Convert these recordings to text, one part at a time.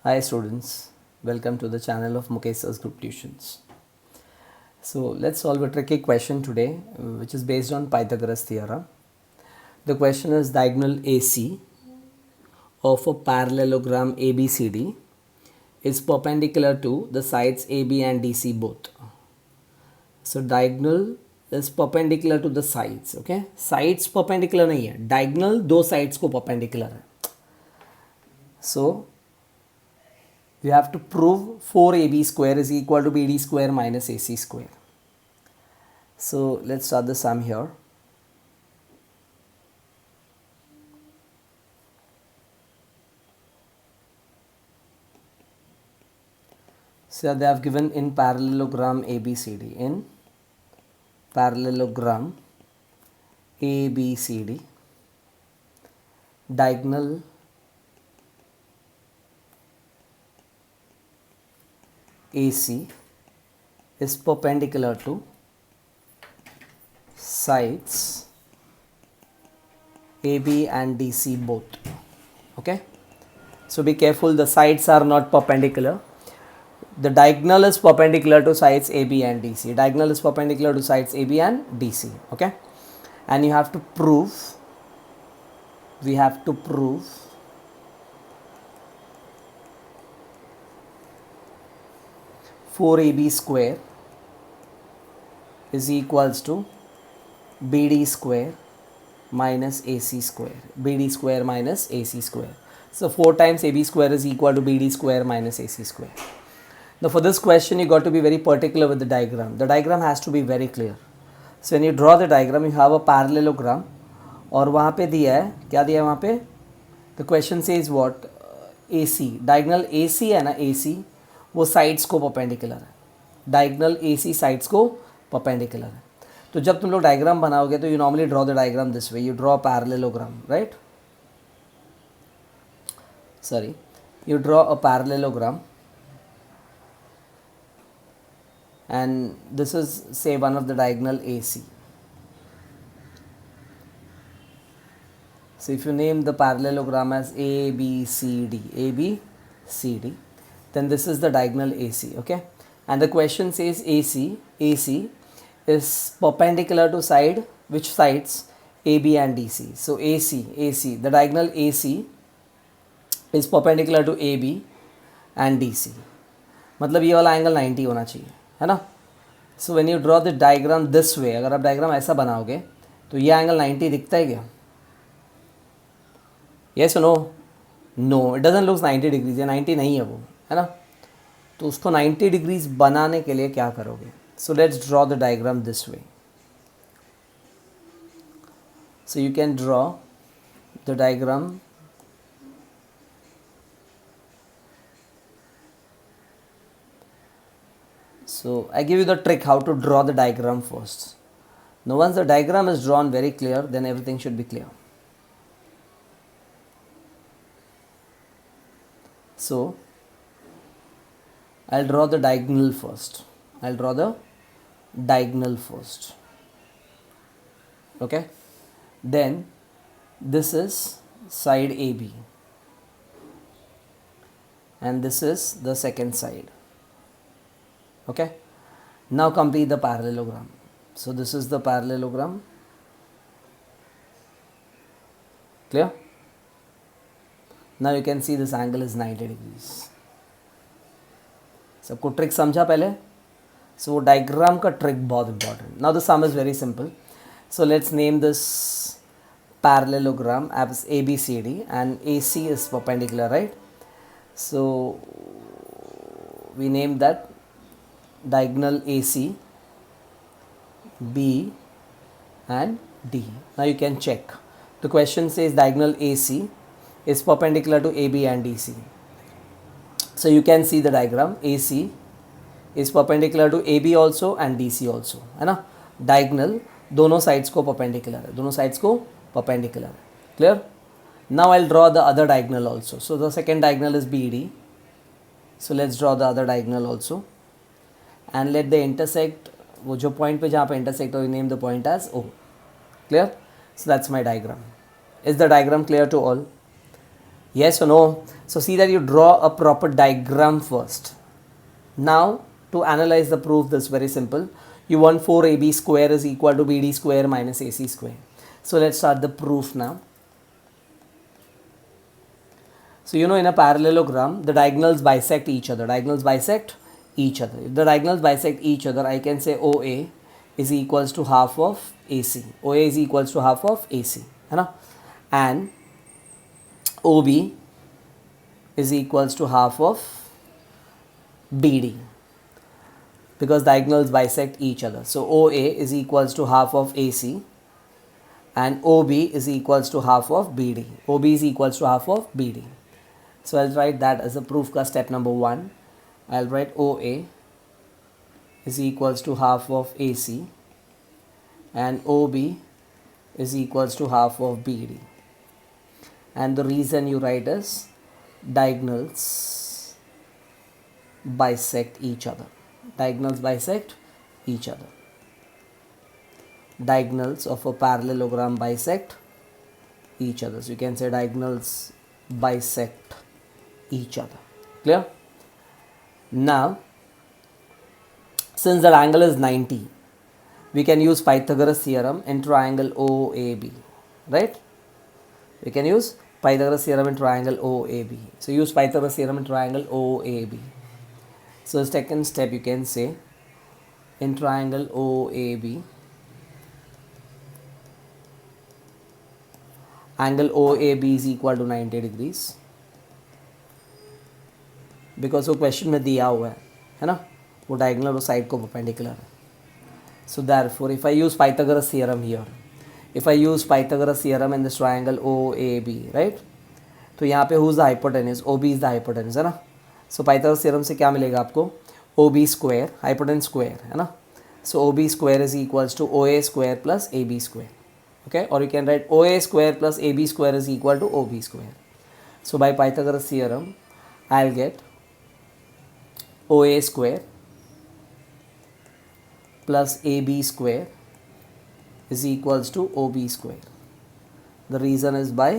Hi students, welcome to the channel of Mukesh's Group Tuitions. So let's solve a tricky question today which is based on Pythagoras theorem. The question is diagonal AC of a parallelogram ABCD is perpendicular to the sides AB and DC both. So diagonal is perpendicular to the sides, okay? Sides perpendicular नहीं है, diagonal दो sides को perpendicular है. So we have to prove 4AB square is equal to BD square minus AC square. So let's start the sum here. So they have given in parallelogram ABCD, in parallelogram ABCD, diagonal AC is perpendicular to sides AB and DC both. Okay, so be careful, the sides are not perpendicular. The diagonal is perpendicular to sides AB and DC. Diagonal is perpendicular to sides AB and DC. Okay, and you have to prove, we have to prove 4AB square is equals to BD square minus AC square. BD square minus AC square. So 4 times AB square is equal to BD square minus AC square. Now for this question you got to be very particular with the diagram. The diagram has to be very clear. So when you draw the diagram you have a parallelogram और वहाँ पे दिया है, क्या दिया है वहाँ पे? The question says what? AC. Diagonal AC है ना, AC वो साइड्स को परपेंडिकुलर है. डायगनल AC साइड्स को परपेंडिकुलर है. तो जब तुम लोग डायग्राम बनाओगे तो you normally draw the diagram this way, you draw parallelogram, right? Sorry, you draw a parallelogram and this is say one of the diagonal AC. So if you name the parallelogram as ABCD, then this is the diagonal AC, okay? And the question says AC is perpendicular to side, which sides? AB and DC. So AC, the diagonal AC is perpendicular to AB and DC. मतलब ये वाला angle 90 होना चाहिए, है ना? So when you draw the diagram this way, अगर आप diagram ऐसा बनाओगे तो ये एंगल 90 दिखता है क्या? Yes no? No, it doesn't looks 90 degrees, या 90 नहीं है वो, है ना? तो उसको 90 डिग्रीज बनाने के लिए क्या करोगे? So let's draw the diagram this way. So you can draw the diagram So I give you the trick how to draw the diagram first. Now once the diagram is drawn very clear, then everything should be clear. So I'll draw the diagonal first. Okay. Then this is side AB and this is the second side. Okay, now complete the parallelogram. So this is the parallelogram. Clear? Now you can see this angle is 90 degrees. सबको trick समझा पहले? So diagram का trick बहुत important. Now the sum is very simple. So let's name this parallelogram as ABCD and AC is perpendicular, right? So we name that diagonal AC, B and D. Now you can check. The question says diagonal AC is perpendicular to AB and DC. So you can see the diagram. AC is perpendicular to AB also and DC also, है ना? Diagonal दोनों sides को perpendicular है, दोनों sides को perpendicular है. Clear? Now I'll draw the other diagonal also. So the second diagonal is BD. So let's draw the other diagonal also. And let the intersect, वो जो point पे जहाँ पे intersect हो, you name the point as O. Clear? So that's my diagram. Is the diagram clear to all? Yes or no? So see that you draw a proper diagram first. Now to analyze the proof, this is very simple. You want 4ab square is equal to bd square minus ac square. So let's start the proof now. So you know, in a parallelogram, the diagonals bisect each other. Diagonals bisect each other. If the diagonals bisect each other, I can say OA is equals to half of AC. OA is equals to half of AC, है ना? And OB is equals to half of BD, because diagonals bisect each other. So OA is equals to half of AC and OB is equals to half of BD. OB is equals to half of BD. So I'll write that as a proof ka step number 1. I'll write OA is equals to half of AC and OB is equals to half of BD. And the reason you write is diagonals bisect each other. Diagonals bisect each other. Diagonals of a parallelogram bisect each other. So you can say diagonals bisect each other. Clear? Now, since that angle is 90, we can use Pythagoras theorem in triangle OAB. Right? We can use Pythagoras theorem in triangle OAB. So use Pythagoras theorem in triangle OAB. So second step, you can say in triangle OAB, angle OAB is equal to 90 degrees. Because वो question में दिया हुआ है ना, वो diagonal और side को perpendicular है. So therefore if I use Pythagoras theorem here, if I use Pythagoras theorem in this triangle O A B, right, तो यहाँ पे who is the hypotenuse, O B is the hypotenuse, है ना. So Pythagoras theorem से क्या मिलेगा आपको, O B square, hypotenuse square, है ना. So O B square is equals to O A square plus A B square. Okay, or you can write OA square plus AB square is equal to OB square. So by Pythagoras theorem, I'll get OA square plus AB square is equals to OB square. The reason is by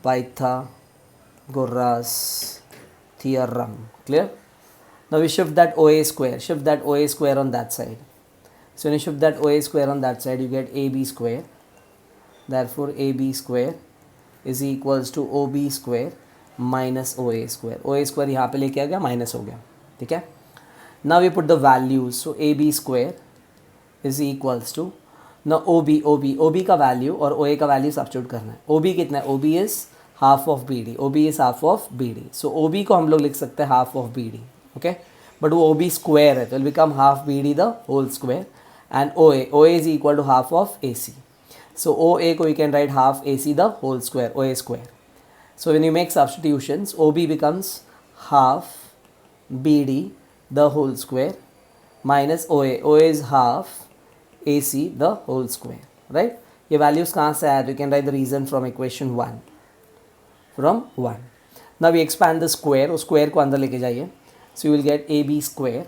Pythagoras theorem. Clear? Now we shift that OA square on that side. So when you shift that OA square on that side, you get AB square. Therefore, AB square is equals to OB square minus OA square. OA square यहाँ पे लेके आ गया, minus हो गया, ठीक है. Now we put the values. So AB square is equals to, now OB का value और OA का वैल्यू सब्स्टिट्यूट करना है. OB कितना है, OB is half of BD. OB is half of BD. So OB को हम लोग लिख सकते हैं half of BD, okay. But वो OB square है, तो will become half BD the whole square. And OA is equal to half of AC. So OA ko we can write half AC the whole square, OA square. So when you make substitutions, OB becomes half BD the whole square minus OA. OA is half AC the whole square, right? ये values कहाँ से आया, you can write the reason from equation 1. From 1. Now we expand the square, उस square को अंदर लेके जाइए. So you will get AB square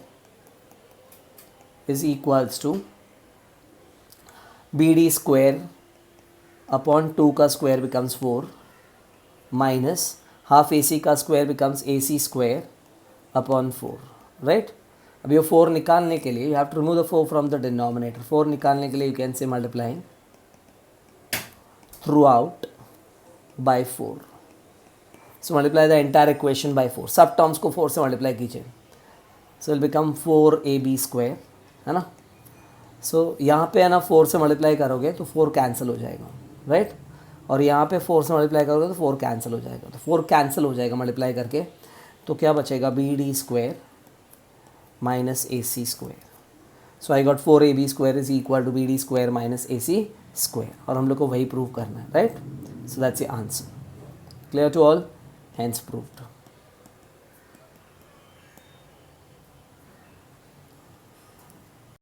is equals to BD square upon 2 का square becomes 4 minus half AC का square becomes AC square upon 4, right. अभी वो 4 निकालने के लिए you have to remove the 4 from the denominator. 4 निकालने के लिए you can say multiplying throughout by 4. So multiply the entire equation by 4. सब टर्म्स को 4 से मल्टीप्लाई कीजिए. So it will become 4AB square, है ना. सो यहाँ पे है ना 4 से मल्टीप्लाई करोगे तो 4 कैंसिल हो जाएगा, राइट. और यहाँ पे 4 से मल्टीप्लाई करोगे तो 4 कैंसिल हो जाएगा. तो 4 कैंसिल हो जाएगा मल्टीप्लाई करके, तो क्या बचेगा, BD square minus AC square. So I got 4AB square is equal to BD square minus AC square. और हम लोग को वही प्रूव करना है, right. So that's the answer. Clear to all? Hence proved.